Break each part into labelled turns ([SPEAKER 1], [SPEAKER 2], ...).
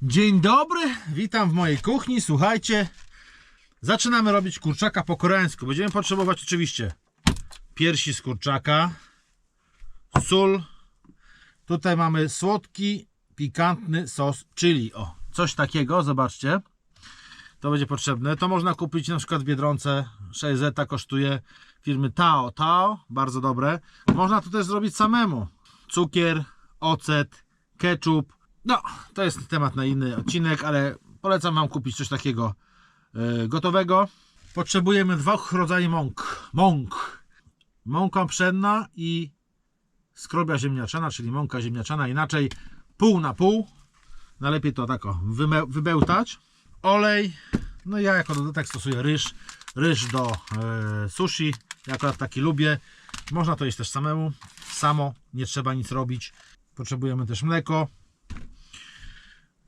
[SPEAKER 1] Dzień dobry, witam w mojej kuchni. Słuchajcie, zaczynamy robić kurczaka po koreańsku. Będziemy potrzebować oczywiście piersi z kurczaka, sól. Tutaj mamy słodki, pikantny sos chili. O, coś takiego, zobaczcie. To będzie potrzebne. To można kupić na przykład w Biedronce. 6 zeta kosztuje, firmy Tao. Bardzo dobre. Można to też zrobić samemu. Cukier, ocet, ketchup. No, to jest temat na inny odcinek, ale polecam Wam kupić coś takiego gotowego. Potrzebujemy dwóch rodzajów mąk. Mąka pszenna i skrobia ziemniaczana, czyli mąka ziemniaczana, inaczej pół na pół. Najlepiej to tak wybełtać. Olej, no ja jako dodatek stosuję ryż do sushi. Ja akurat taki lubię. Można to jeść też samo, nie trzeba nic robić. Potrzebujemy też mleko.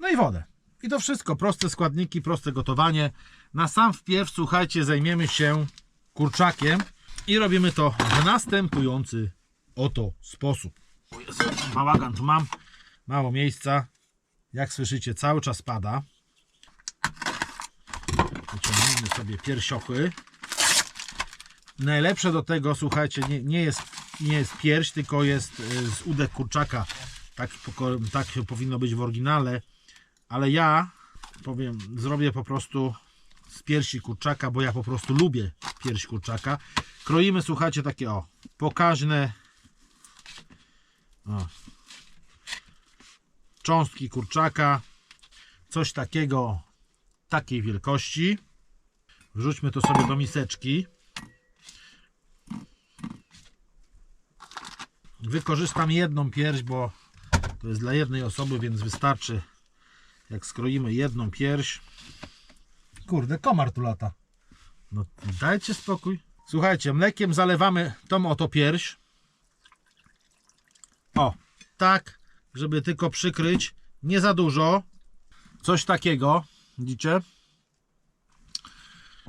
[SPEAKER 1] No i wodę. I to wszystko, proste składniki, proste gotowanie. Na sam wpierw, słuchajcie, zajmiemy się kurczakiem i robimy to w następujący oto sposób. O Jezu, bałagan tu mam, mało miejsca. Jak słyszycie, cały czas pada. Wyciągnijmy sobie piersiochy. Najlepsze do tego, słuchajcie, nie jest pierś, tylko jest z udek kurczaka. Tak powinno być w oryginale. Ale ja zrobię po prostu z piersi kurczaka, bo ja po prostu lubię pierś kurczaka. Kroimy, słuchajcie, takie pokaźne cząstki kurczaka. Coś takiego, takiej wielkości. Wrzućmy to sobie do miseczki. Wykorzystam jedną pierś, bo to jest dla jednej osoby, więc wystarczy, jak skroimy jedną pierś. Kurde, komar tu lata. No dajcie spokój. Słuchajcie, mlekiem zalewamy tą oto pierś. O, tak, żeby tylko przykryć. Nie za dużo. Coś takiego, widzicie?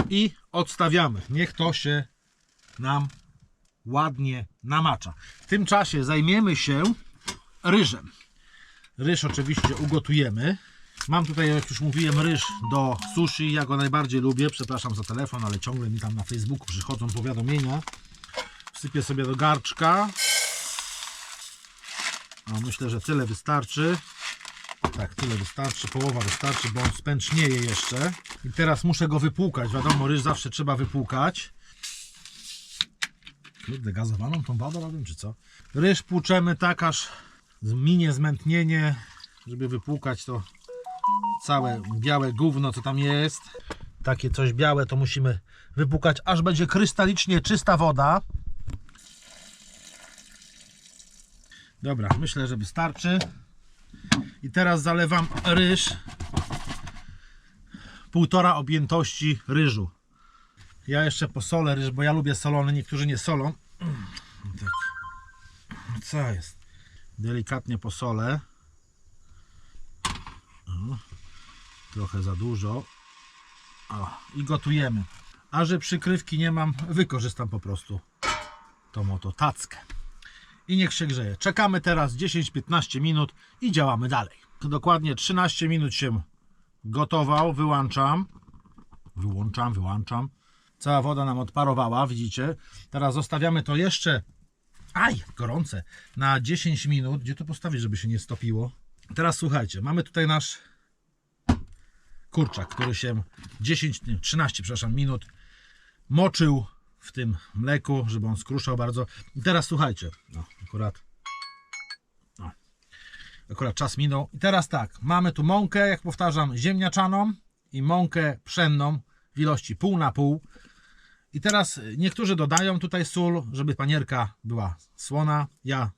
[SPEAKER 1] I odstawiamy. Niech to się nam ładnie namacza. W tym czasie zajmiemy się ryżem. Ryż oczywiście ugotujemy. Mam tutaj, jak już mówiłem, ryż do sushi. Ja go najbardziej lubię. Przepraszam za telefon, ale ciągle mi tam na Facebooku przychodzą powiadomienia. Wsypię sobie do garczka. No, myślę, że tyle wystarczy. Tak, tyle wystarczy. Połowa wystarczy, bo on spęcznieje jeszcze. I teraz muszę go wypłukać. Wiadomo, ryż zawsze trzeba wypłukać. Kurde, gazowaną tą wodą robię, czy co? Ryż płuczemy tak, aż minie zmętnienie, żeby wypłukać to całe białe gówno, co tam jest. Takie coś białe to musimy wypłukać, aż będzie krystalicznie czysta woda. Dobra, myślę, że wystarczy. I teraz zalewam ryż. 1,5 objętości ryżu. Ja jeszcze posolę ryż, bo ja lubię solony, niektórzy nie solą. Tak. Co jest? Delikatnie posolę. Trochę za dużo. I gotujemy. A że przykrywki nie mam, wykorzystam po prostu tą oto tackę. I niech się grzeje. Czekamy teraz 10-15 minut i działamy dalej. Dokładnie 13 minut się gotował. Wyłączam. Cała woda nam odparowała, widzicie. Teraz zostawiamy to jeszcze, gorące, na 10 minut. Gdzie to postawić, żeby się nie stopiło? Teraz słuchajcie, mamy tutaj nasz kurczak, który się 13 minut moczył w tym mleku, żeby on skruszał bardzo. I teraz słuchajcie, akurat czas minął. I teraz tak, mamy tu mąkę, jak powtarzam, ziemniaczaną i mąkę pszenną w ilości pół na pół. I teraz niektórzy dodają tutaj sól, żeby panierka była słona. Ja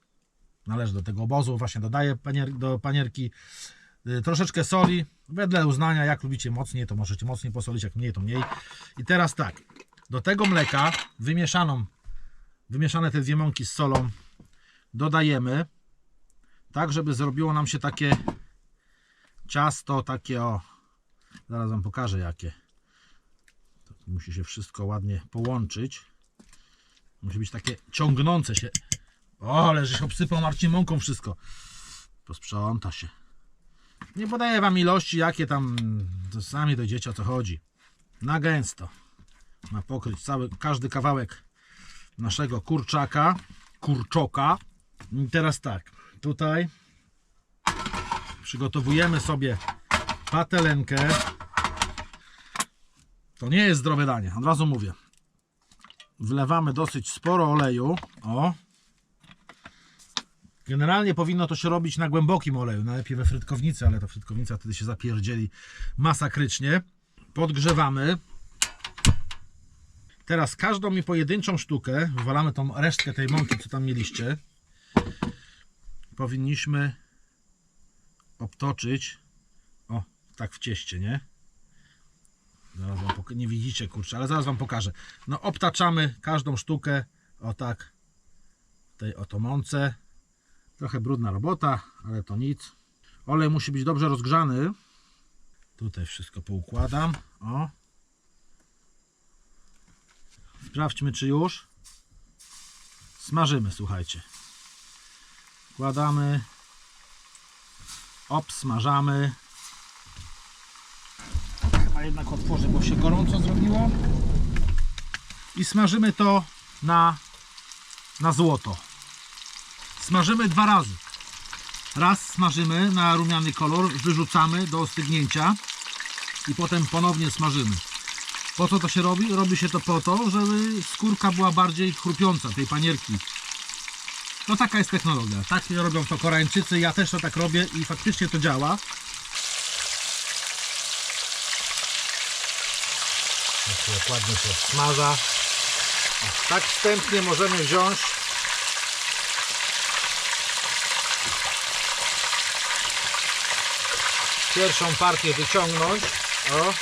[SPEAKER 1] należę do tego obozu, właśnie dodaję do panierki troszeczkę soli, wedle uznania. Jak lubicie mocniej, to możecie mocniej posolić, jak mniej, to mniej. I teraz tak, do tego mleka wymieszane te dwie mąki z solą dodajemy, tak żeby zrobiło nam się takie ciasto, takie zaraz Wam pokażę jakie. To musi się wszystko ładnie połączyć. Musi być takie ciągnące się. O, ale żeś obsypał, Marcin, mąką wszystko. Posprząta się. Nie podaję wam ilości, jakie tam, to sami dojdziecie, o co chodzi. Na gęsto ma pokryć każdy kawałek naszego kurczoka. I teraz tak, tutaj przygotowujemy sobie patelenkę. To nie jest zdrowe danie, od razu mówię. Wlewamy dosyć sporo oleju. O. Generalnie powinno to się robić na głębokim oleju, najlepiej we frytkownicy, ale ta frytkownica wtedy się zapierdzieli masakrycznie. Podgrzewamy. Teraz każdą mi pojedynczą sztukę, wywalamy tą resztkę tej mąki, co tam mieliście. Powinniśmy obtoczyć, o, tak w cieście, nie? Zaraz wam nie widzicie, kurczę, ale zaraz wam pokażę. No, obtaczamy każdą sztukę, o tak, tej oto mące. Trochę brudna robota, ale to nic. Olej musi być dobrze rozgrzany. Tutaj wszystko poukładam, o. Sprawdźmy, czy już. Smażymy, słuchajcie. Wkładamy. Obsmażamy. Chyba jednak otworzę, bo się gorąco zrobiło. I smażymy to na złoto. Smażymy 2 razy. Raz smażymy na rumiany kolor, wyrzucamy do ostygnięcia i potem ponownie smażymy. Po co to się robi? Robi się to po to, żeby skórka była bardziej chrupiąca, tej panierki. No taka jest technologia. Tak robią to Koreańczycy, ja też to tak robię i faktycznie to działa. Jak ładnie się smaża. Tak wstępnie możemy wziąć pierwszą partię, wyciągnąć. O.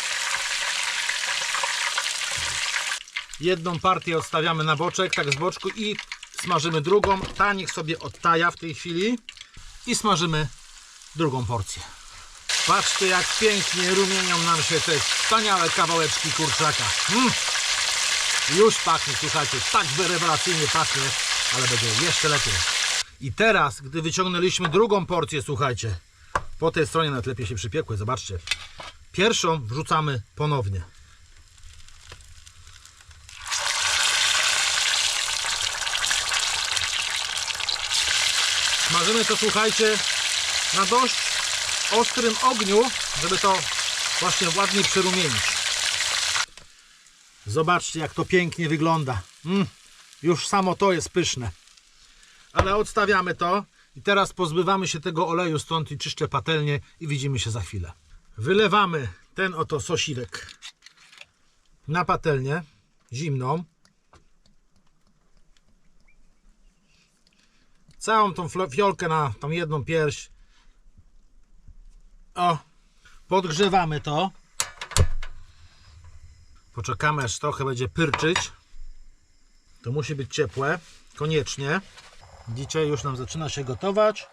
[SPEAKER 1] Jedną partię odstawiamy na boczek, tak z boczku, i smażymy drugą. Ta niech sobie odtaja w tej chwili i smażymy drugą porcję. Patrzcie, jak pięknie rumienią nam się te wspaniałe kawałeczki kurczaka. Już pachnie, słuchajcie, tak rewelacyjnie pachnie, ale będzie jeszcze lepiej. I teraz, gdy wyciągnęliśmy drugą porcję, słuchajcie, po tej stronie nawet lepiej się przypiekły, zobaczcie. Pierwszą wrzucamy ponownie. Smażymy to, słuchajcie, na dość ostrym ogniu, żeby to właśnie ładnie przyrumienić. Zobaczcie, jak to pięknie wygląda. Już samo to jest pyszne. Ale odstawiamy to i teraz pozbywamy się tego oleju stąd i czyszczę patelnię i widzimy się za chwilę. Wylewamy ten oto sosiwek na patelnię zimną. Całą tą fiolkę na tą jedną pierś. O, podgrzewamy to. Poczekamy, aż trochę będzie pyrczyć. To musi być ciepłe, koniecznie. Widzicie, już nam zaczyna się gotować.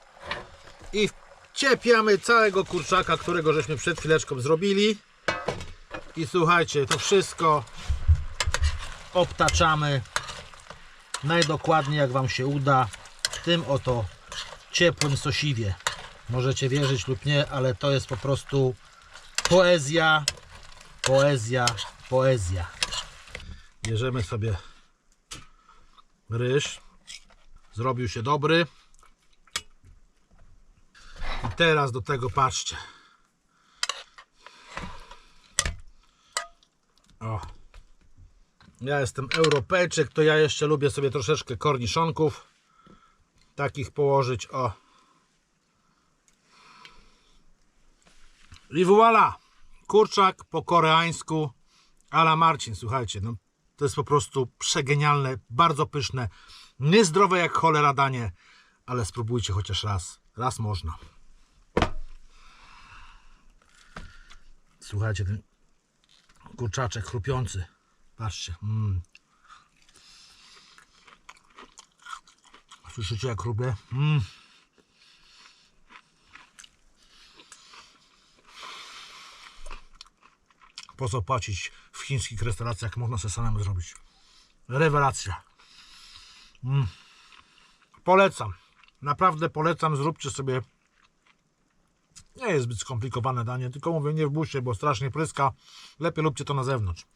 [SPEAKER 1] I wciepiamy całego kurczaka, którego żeśmy przed chwileczką zrobili. I słuchajcie, to wszystko obtaczamy najdokładniej, jak wam się uda, w tym oto ciepłym sosiwie. Możecie wierzyć lub nie, ale to jest po prostu poezja, poezja, poezja. Bierzemy sobie ryż. Zrobił się dobry. I teraz do tego patrzcie. O. Ja jestem Europejczyk, to ja jeszcze lubię sobie troszeczkę korniszonków takich położyć. O. I voilà. Kurczak po koreańsku a la Marcin. Słuchajcie, no, to jest po prostu przegenialne, bardzo pyszne, niezdrowe jak cholera danie, ale spróbujcie chociaż raz. Raz można. Słuchajcie, ten kurczaczek chrupiący. Patrzcie. Słyszycie, jak chrupie? Po co płacić w chińskich restauracjach, jak można sobie samemu zrobić? Rewelacja. Polecam. Naprawdę polecam. Zróbcie sobie. Nie jest zbyt skomplikowane danie, tylko mówię, nie w busie, bo strasznie pryska. Lepiej lubcie to na zewnątrz.